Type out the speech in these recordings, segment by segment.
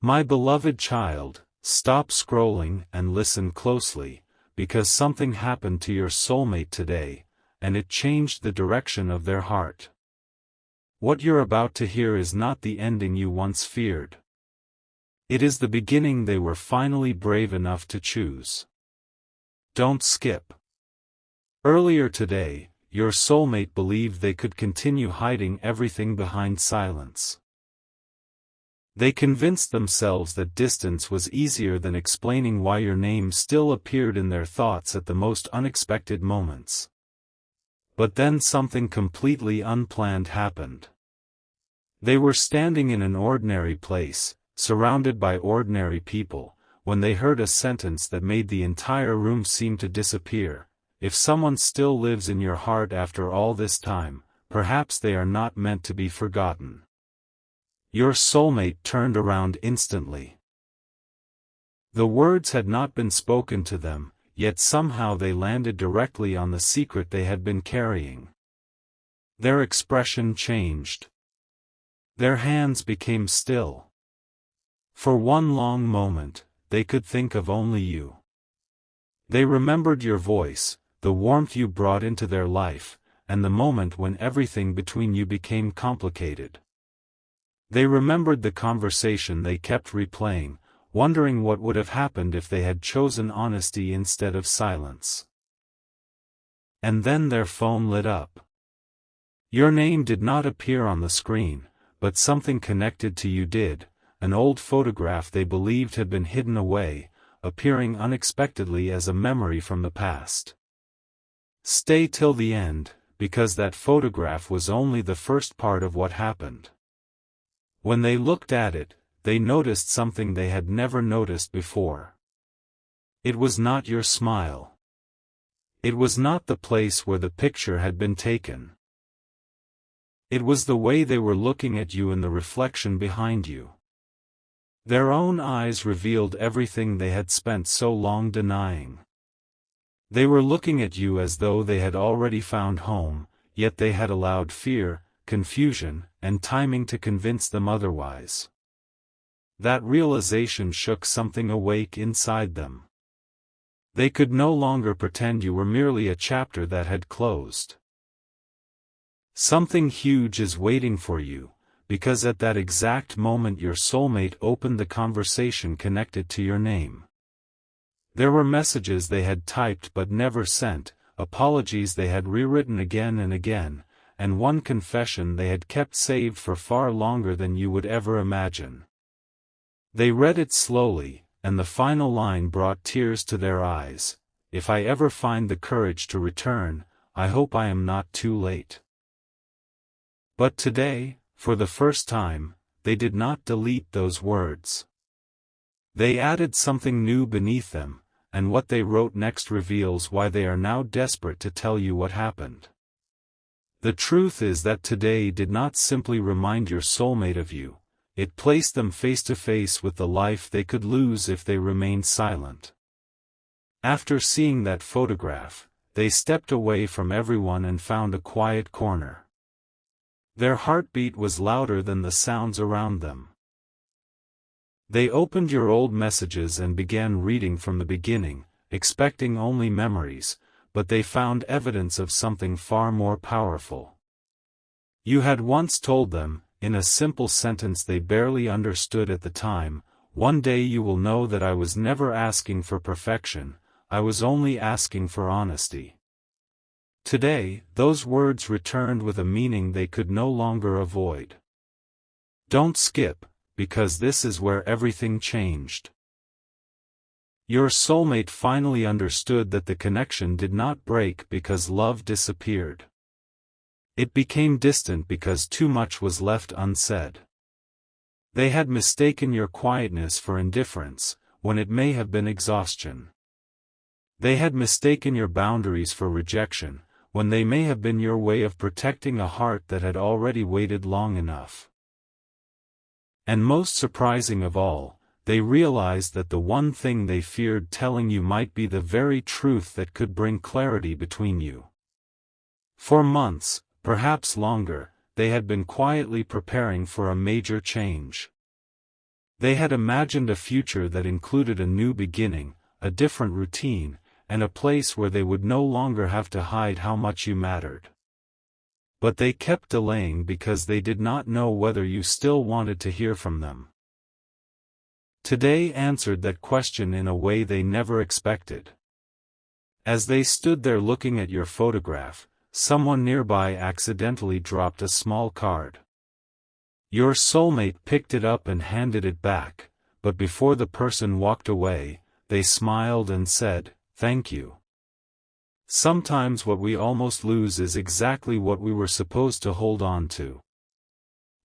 My beloved child, stop scrolling and listen closely, because something happened to your soulmate today, and it changed the direction of their heart. What you're about to hear is not the ending you once feared. It is the beginning they were finally brave enough to choose. Don't skip. Earlier today, your soulmate believed they could continue hiding everything behind silence. They convinced themselves that distance was easier than explaining why your name still appeared in their thoughts at the most unexpected moments. But then something completely unplanned happened. They were standing in an ordinary place, surrounded by ordinary people, when they heard a sentence that made the entire room seem to disappear. If someone still lives in your heart after all this time, perhaps they are not meant to be forgotten. Your soulmate turned around instantly. The words had not been spoken to them, yet somehow they landed directly on the secret they had been carrying. Their expression changed. Their hands became still. For one long moment, they could think of only you. They remembered your voice, the warmth you brought into their life, and the moment when everything between you became complicated. They remembered the conversation they kept replaying, wondering what would have happened if they had chosen honesty instead of silence. And then their phone lit up. Your name did not appear on the screen, but something connected to you did, an old photograph they believed had been hidden away, appearing unexpectedly as a memory from the past. Stay till the end, because that photograph was only the first part of what happened. When they looked at it, they noticed something they had never noticed before. It was not your smile. It was not the place where the picture had been taken. It was the way they were looking at you in the reflection behind you. Their own eyes revealed everything they had spent so long denying. They were looking at you as though they had already found home, yet they had allowed fear, confusion, and timing to convince them otherwise. That realization shook something awake inside them. They could no longer pretend you were merely a chapter that had closed. Something huge is waiting for you, because at that exact moment your soulmate opened the conversation connected to your name. There were messages they had typed but never sent, apologies they had rewritten again and again, and one confession they had kept saved for far longer than you would ever imagine. They read it slowly, and the final line brought tears to their eyes. If I ever find the courage to return, I hope I am not too late. But today, for the first time, they did not delete those words. They added something new beneath them, and what they wrote next reveals why they are now desperate to tell you what happened. The truth is that today did not simply remind your soulmate of you, it placed them face to face with the life they could lose if they remained silent. After seeing that photograph, they stepped away from everyone and found a quiet corner. Their heartbeat was louder than the sounds around them. They opened your old messages and began reading from the beginning, expecting only memories, but they found evidence of something far more powerful. You had once told them, in a simple sentence they barely understood at the time, "One day you will know that I was never asking for perfection, I was only asking for honesty." Today, those words returned with a meaning they could no longer avoid. Don't skip, because this is where everything changed. Your soulmate finally understood that the connection did not break because love disappeared. It became distant because too much was left unsaid. They had mistaken your quietness for indifference, when it may have been exhaustion. They had mistaken your boundaries for rejection, when they may have been your way of protecting a heart that had already waited long enough. And most surprising of all, they realized that the one thing they feared telling you might be the very truth that could bring clarity between you. For months, perhaps longer, they had been quietly preparing for a major change. They had imagined a future that included a new beginning, a different routine, and a place where they would no longer have to hide how much you mattered. But they kept delaying because they did not know whether you still wanted to hear from them. Today answered that question in a way they never expected. As they stood there looking at your photograph, someone nearby accidentally dropped a small card. Your soulmate picked it up and handed it back, but before the person walked away, they smiled and said, "Thank you." Sometimes what we almost lose is exactly what we were supposed to hold on to.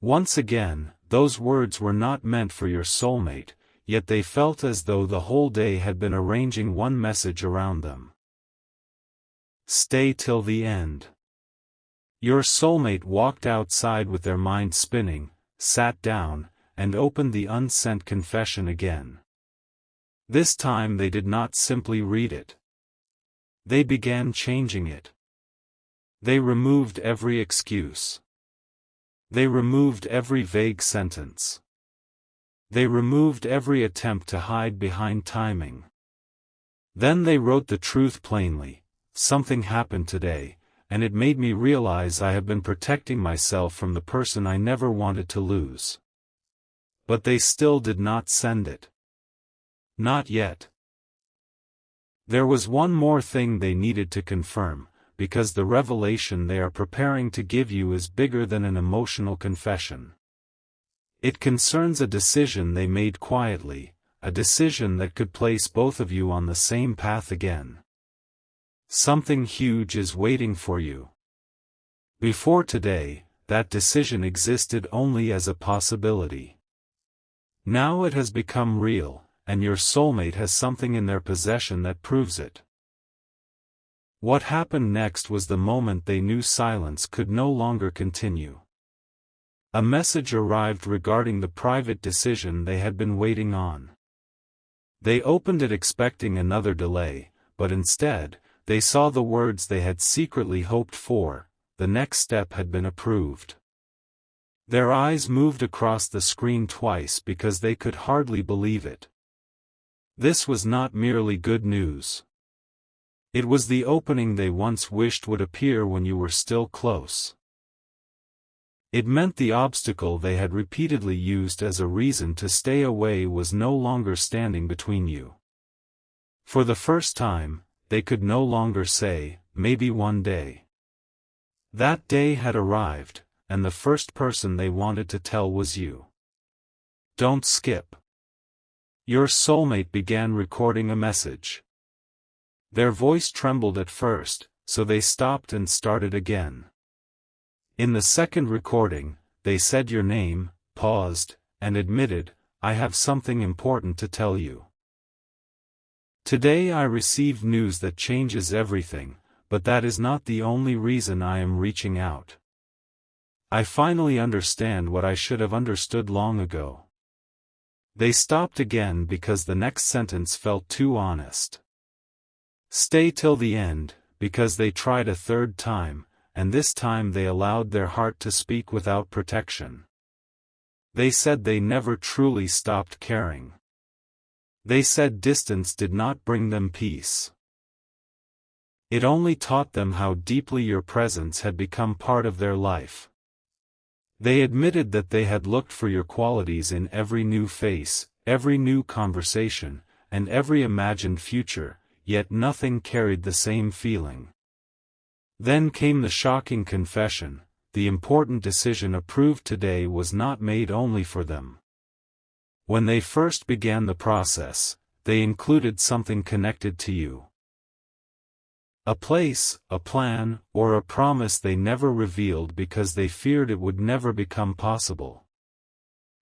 Once again, those words were not meant for your soulmate, yet they felt as though the whole day had been arranging one message around them. Stay till the end. Your soulmate walked outside with their mind spinning, sat down, and opened the unsent confession again. This time they did not simply read it. They began changing it. They removed every excuse. They removed every vague sentence. They removed every attempt to hide behind timing. Then they wrote the truth plainly: something happened today, and it made me realize I have been protecting myself from the person I never wanted to lose. But they still did not send it. Not yet. There was one more thing they needed to confirm, because the revelation they are preparing to give you is bigger than an emotional confession. It concerns a decision they made quietly, a decision that could place both of you on the same path again. Something huge is waiting for you. Before today, that decision existed only as a possibility. Now it has become real, and your soulmate has something in their possession that proves it. What happened next was the moment they knew silence could no longer continue. A message arrived regarding the private decision they had been waiting on. They opened it expecting another delay, but instead, they saw the words they had secretly hoped for: the next step had been approved. Their eyes moved across the screen twice because they could hardly believe it. This was not merely good news. It was the opening they once wished would appear when you were still close. It meant the obstacle they had repeatedly used as a reason to stay away was no longer standing between you. For the first time, they could no longer say, "Maybe one day." That day had arrived, and the first person they wanted to tell was you. Don't skip. Your soulmate began recording a message. Their voice trembled at first, so they stopped and started again. In the second recording, they said your name, paused, and admitted, "I have something important to tell you. Today I received news that changes everything, but that is not the only reason I am reaching out. I finally understand what I should have understood long ago." They stopped again because the next sentence felt too honest. Stay till the end, because they tried a third time, and this time they allowed their heart to speak without protection. They said they never truly stopped caring. They said distance did not bring them peace. It only taught them how deeply your presence had become part of their life. They admitted that they had looked for your qualities in every new face, every new conversation, and every imagined future, yet nothing carried the same feeling. Then came the shocking confession: the important decision approved today was not made only for them. When they first began the process, they included something connected to you. A place, a plan, or a promise they never revealed because they feared it would never become possible.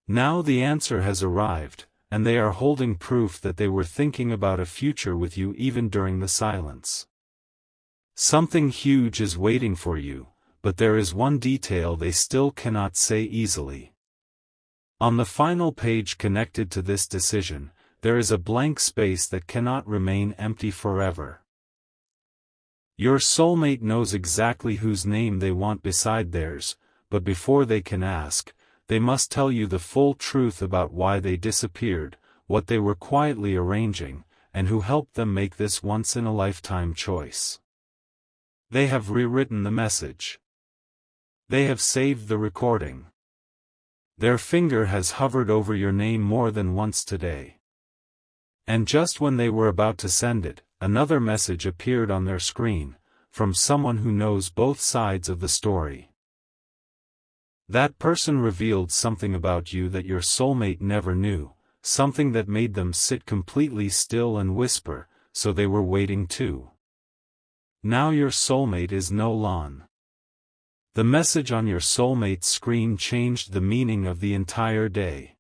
Now the answer has arrived, and they are holding proof that they were thinking about a future with you even during the silence. Something huge is waiting for you, but there is one detail they still cannot say easily. On the final page connected to this decision, there is a blank space that cannot remain empty forever. Your soulmate knows exactly whose name they want beside theirs, but before they can ask, they must tell you the full truth about why they disappeared, what they were quietly arranging, and who helped them make this once-in-a-lifetime choice. They have rewritten the message. They have saved the recording. Their finger has hovered over your name more than once today. And just when they were about to send it, another message appeared on their screen, from someone who knows both sides of the story. That person revealed something about you that your soulmate never knew, something that made them sit completely still and whisper, so they were waiting too. Now your soulmate is no longer. The message on your soulmate's screen changed the meaning of the entire day.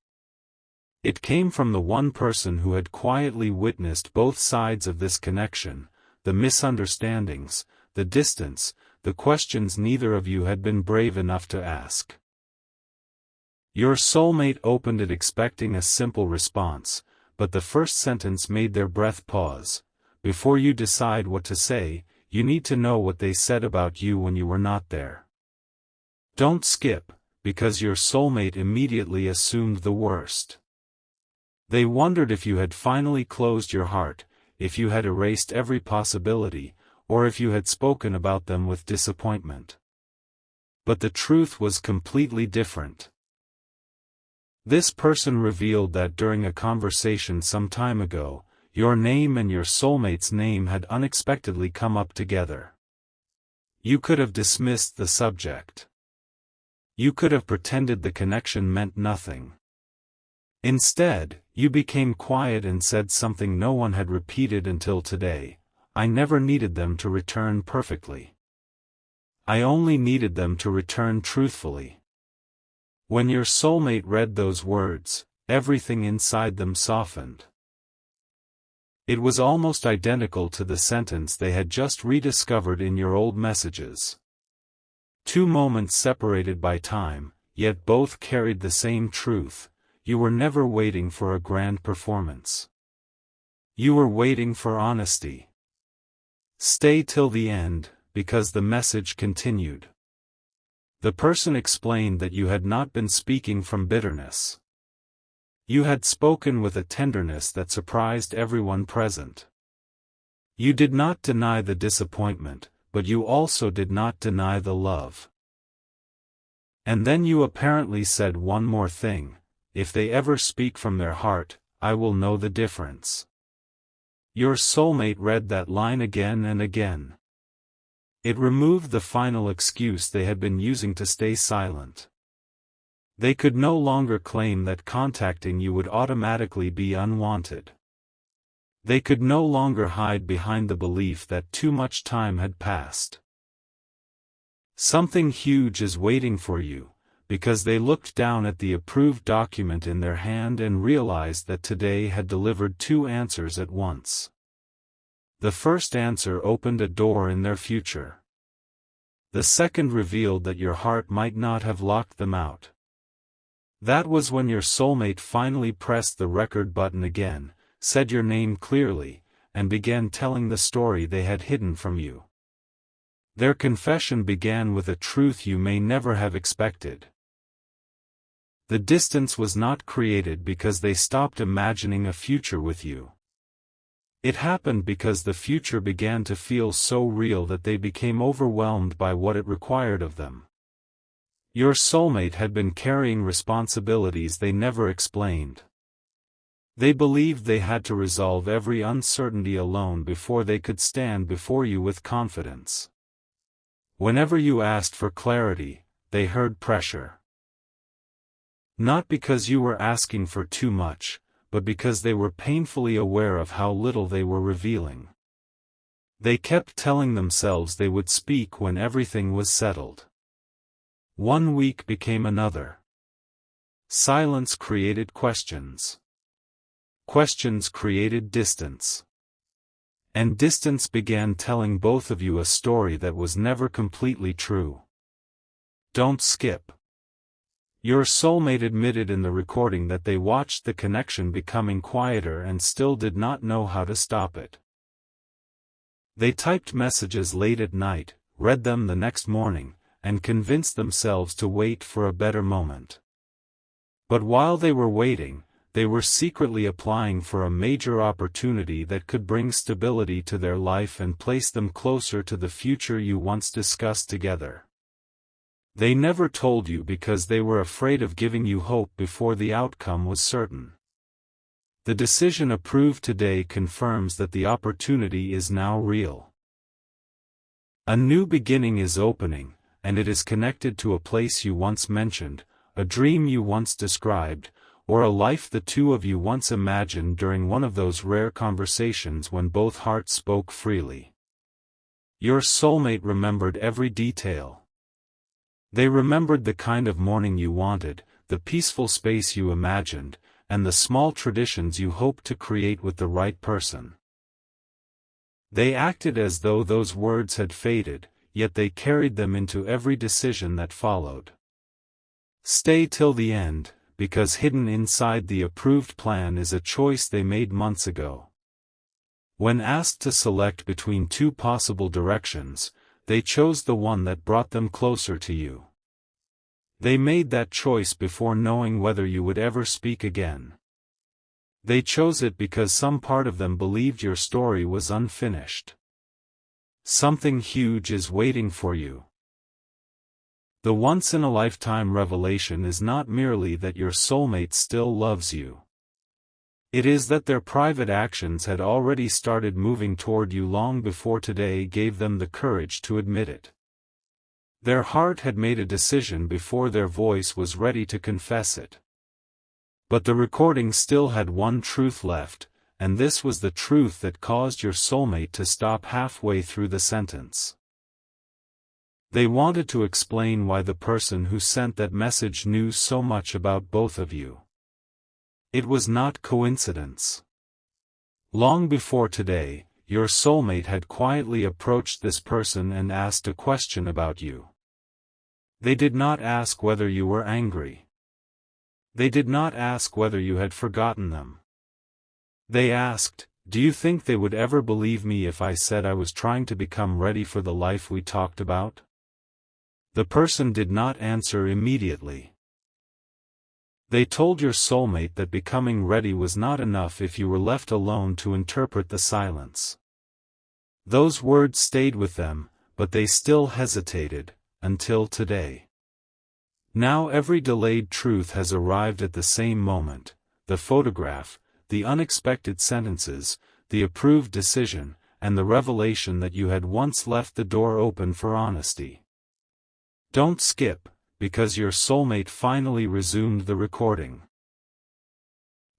It came from the one person who had quietly witnessed both sides of this connection, the misunderstandings, the distance, the questions neither of you had been brave enough to ask. Your soulmate opened it expecting a simple response, but the first sentence made their breath pause. Before you decide what to say, you need to know what they said about you when you were not there. Don't skip, because your soulmate immediately assumed the worst. They wondered if you had finally closed your heart, if you had erased every possibility, or if you had spoken about them with disappointment. But the truth was completely different. This person revealed that during a conversation some time ago, your name and your soulmate's name had unexpectedly come up together. You could have dismissed the subject. You could have pretended the connection meant nothing. Instead, you became quiet and said something no one had repeated until today: I never needed them to return perfectly. I only needed them to return truthfully. When your soulmate read those words, everything inside them softened. It was almost identical to the sentence they had just rediscovered in your old messages. Two moments separated by time, yet both carried the same truth: you were never waiting for a grand performance. You were waiting for honesty. Stay till the end, because the message continued. The person explained that you had not been speaking from bitterness. You had spoken with a tenderness that surprised everyone present. You did not deny the disappointment, but you also did not deny the love. And then you apparently said one more thing: if they ever speak from their heart, I will know the difference. Your soulmate read that line again and again. It removed the final excuse they had been using to stay silent. They could no longer claim that contacting you would automatically be unwanted. They could no longer hide behind the belief that too much time had passed. Something huge is waiting for you, because they looked down at the approved document in their hand and realized that today had delivered two answers at once. The first answer opened a door in their future. The second revealed that your heart might not have locked them out. That was when your soulmate finally pressed the record button again, said your name clearly, and began telling the story they had hidden from you. Their confession began with a truth you may never have expected. The distance was not created because they stopped imagining a future with you. It happened because the future began to feel so real that they became overwhelmed by what it required of them. Your soulmate had been carrying responsibilities they never explained. They believed they had to resolve every uncertainty alone before they could stand before you with confidence. Whenever you asked for clarity, they heard pressure. Not because you were asking for too much, but because they were painfully aware of how little they were revealing. They kept telling themselves they would speak when everything was settled. One week became another. Silence created questions. Questions created distance. And distance began telling both of you a story that was never completely true. Don't skip. Your soulmate admitted in the recording that they watched the connection becoming quieter and still did not know how to stop it. They typed messages late at night, read them the next morning, and convinced themselves to wait for a better moment. But while they were waiting, they were secretly applying for a major opportunity that could bring stability to their life and place them closer to the future you once discussed together. They never told you because they were afraid of giving you hope before the outcome was certain. The decision approved today confirms that the opportunity is now real. A new beginning is opening, and it is connected to a place you once mentioned, a dream you once described, or a life the two of you once imagined during one of those rare conversations when both hearts spoke freely. Your soulmate remembered every detail. They remembered the kind of morning you wanted, the peaceful space you imagined, and the small traditions you hoped to create with the right person. They acted as though those words had faded, yet they carried them into every decision that followed. Stay till the end, because hidden inside the approved plan is a choice they made months ago. When asked to select between two possible directions, they chose the one that brought them closer to you. They made that choice before knowing whether you would ever speak again. They chose it because some part of them believed your story was unfinished. Something huge is waiting for you. The once-in-a-lifetime revelation is not merely that your soulmate still loves you. It is that their private actions had already started moving toward you long before today gave them the courage to admit it. Their heart had made a decision before their voice was ready to confess it. But the recording still had one truth left, and this was the truth that caused your soulmate to stop halfway through the sentence. They wanted to explain why the person who sent that message knew so much about both of you. It was not coincidence. Long before today, your soulmate had quietly approached this person and asked a question about you. They did not ask whether you were angry. They did not ask whether you had forgotten them. They asked, "Do you think they would ever believe me if I said I was trying to become ready for the life we talked about?" The person did not answer immediately. They told your soulmate that becoming ready was not enough if you were left alone to interpret the silence. Those words stayed with them, but they still hesitated, until today. Now every delayed truth has arrived at the same moment: the photograph, the unexpected sentences, the approved decision, and the revelation that you had once left the door open for honesty. Don't skip, because your soulmate finally resumed the recording.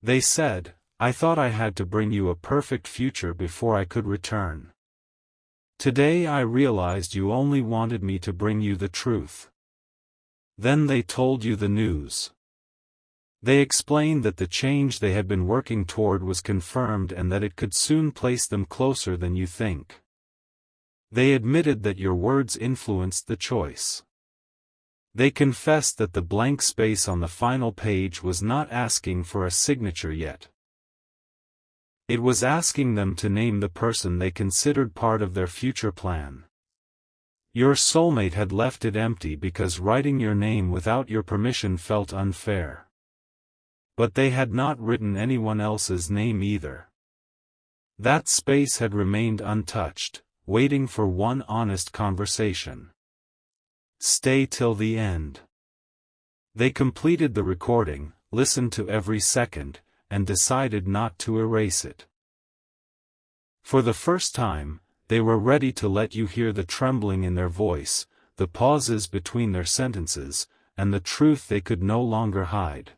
They said, "I thought I had to bring you a perfect future before I could return. Today I realized you only wanted me to bring you the truth." Then they told you the news. They explained that the change they had been working toward was confirmed and that it could soon place them closer than you think. They admitted that your words influenced the choice. They confessed that the blank space on the final page was not asking for a signature yet. It was asking them to name the person they considered part of their future plan. Your soulmate had left it empty because writing your name without your permission felt unfair. But they had not written anyone else's name either. That space had remained untouched, waiting for one honest conversation. Stay till the end. They completed the recording, listened to every second, and decided not to erase it. For the first time, they were ready to let you hear the trembling in their voice, the pauses between their sentences, and the truth they could no longer hide.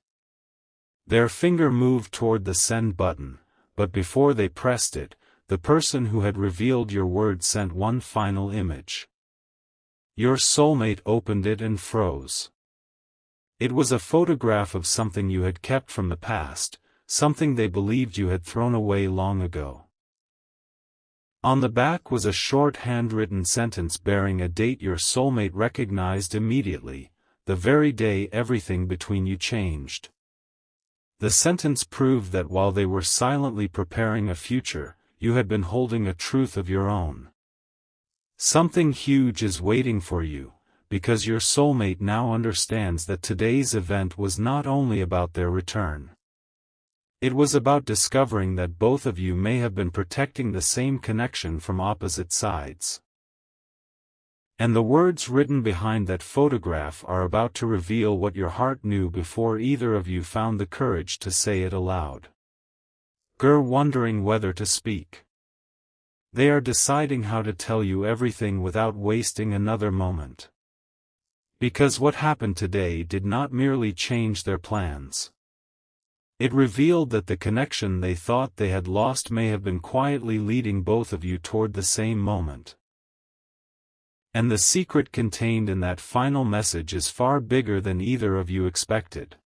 Their finger moved toward the send button, but before they pressed it, the person who had revealed your words sent one final image. Your soulmate opened it and froze. It was a photograph of something you had kept from the past, something they believed you had thrown away long ago. On the back was a short handwritten sentence bearing a date your soulmate recognized immediately, the very day everything between you changed. The sentence proved that while they were silently preparing a future, you had been holding a truth of your own. Something huge is waiting for you, because your soulmate now understands that today's event was not only about their return. It was about discovering that both of you may have been protecting the same connection from opposite sides. And the words written behind that photograph are about to reveal what your heart knew before either of you found the courage to say it aloud. You're wondering whether to speak. They are deciding how to tell you everything without wasting another moment. Because what happened today did not merely change their plans. It revealed that the connection they thought they had lost may have been quietly leading both of you toward the same moment. And the secret contained in that final message is far bigger than either of you expected.